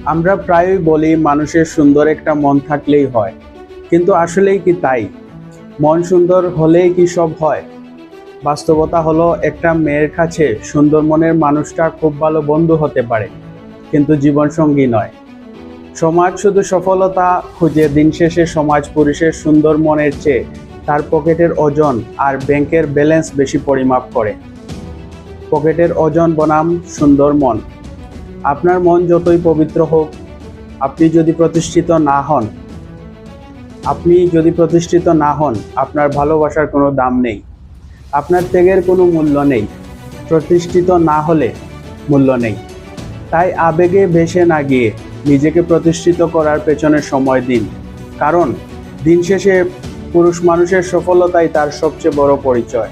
আমরা প্রায়ই বলি মানুষের সুন্দর একটা মন থাকলেই হয়, কিন্তু আসলেই কি তাই? মন সুন্দর হলেই কি সব হয়? বাস্তবতা হলো একটা মেয়ের কাছে সুন্দর মনের মানুষটা খুব ভালো বন্ধু হতে পারে, কিন্তু জীবনসঙ্গী নয়। সমাজ শুধু সফলতা খুঁজে, দিন শেষে সমাজ পুরুষের সুন্দর মনের চেয়ে তার পকেটের ওজন আর ব্যাংকের ব্যালেন্স বেশি পরিমাপ করে। পকেটের ওজন বনাম সুন্দর মন। আপনার মন যতই পবিত্র হোক, আপনি যদি প্রতিষ্ঠিত না হন, আপনার ভালোবাসার কোনো দাম নেই, আপনার ত্যাগের কোনো মূল্য নেই। প্রতিষ্ঠিত না হলে মূল্য নেই। তাই আবেগে ভেসে না গিয়ে নিজেকে প্রতিষ্ঠিত করার পেছনে সময় দিন, কারণ দিন শেষে পুরুষ মানুষের সফলতাই তার সবচেয়ে বড় পরিচয়।